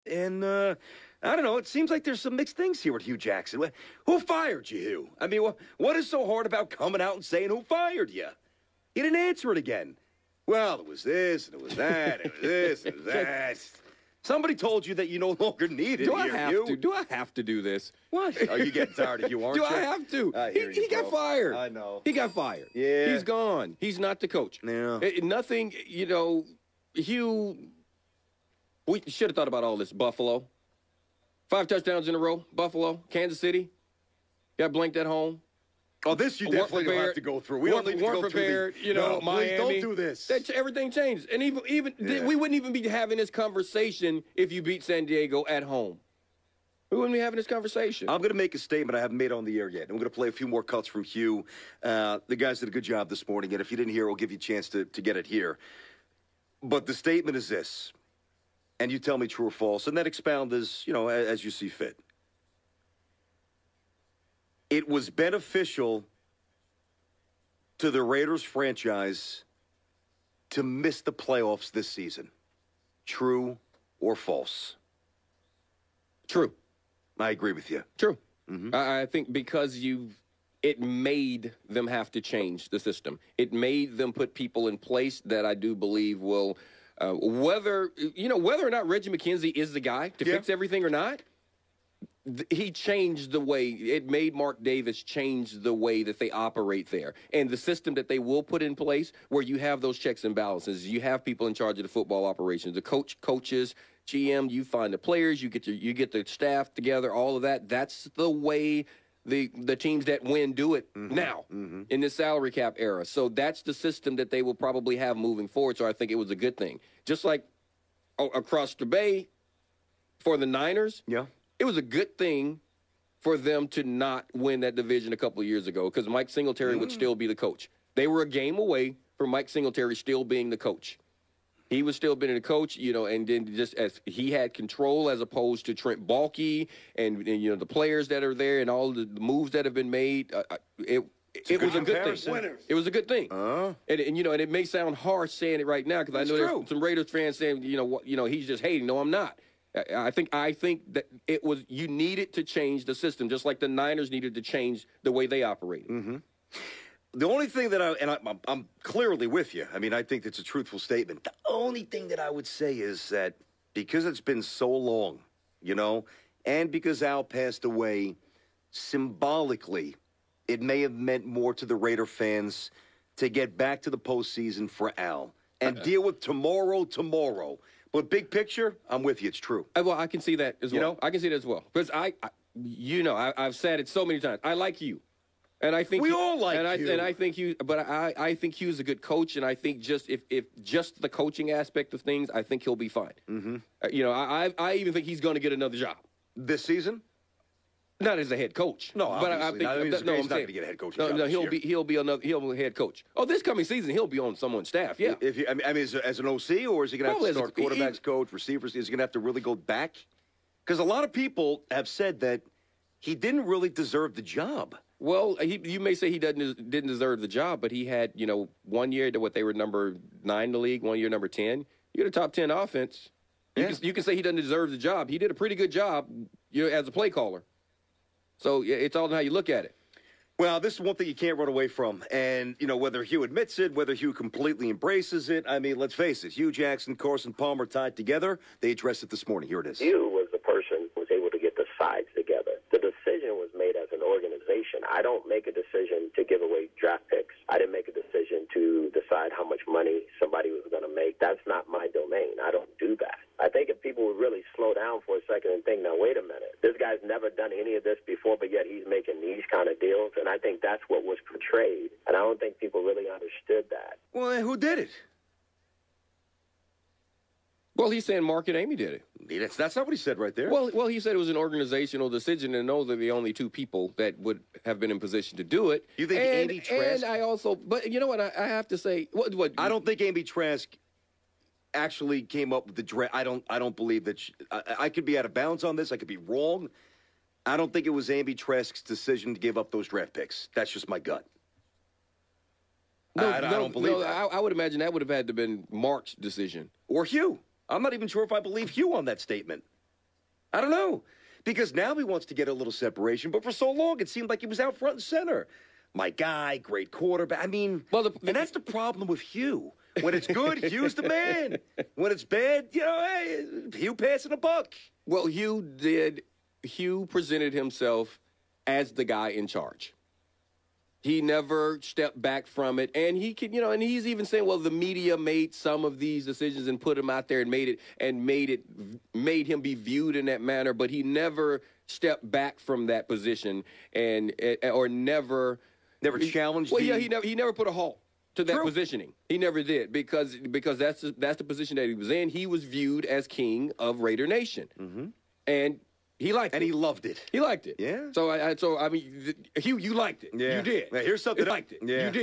And, I don't know, it seems like there's some mixed things here with Hue Jackson. Who fired you, Hue? I mean, what is so hard about coming out and saying who fired you? He didn't answer it again. Well, it was this, and it was that, it was this, and it was that. Somebody told you that you no longer needed Do I have to do this? What? Are you getting tired of you, aren't you? Do I have to? He got fired. I know. He got fired. Yeah. He's gone. He's not the coach. Yeah. Nothing, Hue, we should have thought about all this. Buffalo. 5 touchdowns in a row. Buffalo. Kansas City. Got blanked at home. Oh, this you definitely don't have to go through. We don't need to go prepared, through no, Miami. Please don't do this. Everything changed. And even we wouldn't even be having this conversation if you beat San Diego at home. We wouldn't be having this conversation. I'm going to make a statement I haven't made on the air yet. I'm going to play a few more cuts from Hue. The guys did a good job this morning, and if you didn't hear, we'll give you a chance to get it here. But the statement is this, and you tell me true or false, and then expound as you see fit. It was beneficial to the Raiders franchise to miss the playoffs this season. True or false? True. I agree with you. True. Mm-hmm. I think because it made them have to change the system. It made them put people in place that I do believe will, whether or not Reggie McKenzie is the guy to fix everything or not, he changed the way. It made Mark Davis change the way that they operate there. And the system that they will put in place where you have those checks and balances, you have people in charge of the football operations, the coaches, GM, you find the players, you get the staff together, all of that. That's the way the teams that win do it now in this salary cap era. So that's the system that they will probably have moving forward. So I think it was a good thing. Just like across the bay for the Niners. Yeah. It was a good thing for them to not win that division a couple of years ago because Mike Singletary would still be the coach. They were a game away from Mike Singletary still being the coach. He was still being the coach, and then just as he had control as opposed to Trent Baalke and the players that are there and all the moves that have been made. It was a good thing. It was a good thing. And it may sound harsh saying it right now because I know there's some Raiders fans saying, he's just hating. No, I'm not. I think that it was you needed to change the system, just like the Niners needed to change the way they operated. Mm-hmm. The only thing that I'm clearly with you. I mean, I think it's a truthful statement. The only thing that I would say is that because it's been so long, and because Al passed away, symbolically, it may have meant more to the Raider fans to get back to the postseason for Al and deal with tomorrow. But big picture, I'm with you. It's true. Well, I can see that as well. I can see that as well. Because I've said it so many times. I like you. And I think we all like you. And I think you, but I think Hugh's a good coach. And I think if just the coaching aspect of things, I think he'll be fine. Mm-hmm. I even think he's going to get another job. This season? Not as a head coach. No, but I think he's not going to get a head coach. No, he'll be a head coach. Oh, this coming season he'll be on someone's staff. Yeah. As an OC, or is he going to have to start quarterbacks coach, receivers? Is he going to have to really go back? Because a lot of people have said that he didn't really deserve the job. Well, you may say he didn't deserve the job, but he had 1 year to what they were number 9 in the league, 1 year number 10. You get a top 10 offense. You can say he doesn't deserve the job. He did a pretty good job, as a play caller. So it's all in how you look at it. Well, this is one thing you can't run away from. And, whether Hue admits it, whether Hue completely embraces it, I mean, let's face it, Hue Jackson, Carson Palmer tied together. They addressed it this morning. Here it is. Hue was the person who was able to get the sides together. The decision was made as an organization. I don't make a decision to give away draft picks. I didn't make a decision to decide how much money somebody was going to make. That's not my domain. I don't do that. I think if people would really slow down for a second and think, now, wait a minute, this guy's never done any of this before, but yet he's making these kind of deals, and I think that's what was portrayed, and I don't think people really understood that. Well, who did it? Well, he's saying Mark and Amy did it. That's not what he said right there. Well, he said it was an organizational decision, and those are the only two people that would have been in position to do it. You think Amy Trask? And I also, but you know what? I have to say, what? I don't think Amy Trask actually came up with the draft. I don't believe that. I could be out of bounds on this. I could be wrong. I don't think it was Amy Trask's decision to give up those draft picks. That's just my gut. I don't believe that. I would imagine that would have had to have been Mark's decision. Or Hue. I'm not even sure if I believe Hue on that statement. I don't know. Because now he wants to get a little separation, but for so long it seemed like he was out front and center. My guy, great quarterback. I mean, and that's the problem with Hue. When it's good, Hue's the man. When it's bad, hey, Hue passing a buck. Well, Hue presented himself as the guy in charge. He never stepped back from it, and he could, and he's even saying, well, the media made some of these decisions and put him out there and made him be viewed in that manner, but he never stepped back from that position or never challenged. Well, he never put a halt to that positioning. He never did because that's the position that he was in. He was viewed as king of Raider Nation, and he liked it. And he loved it. He liked it. Yeah. So I mean, Hugh, you liked it. Yeah. You did. Now, here's something. You liked it. Yeah. You did.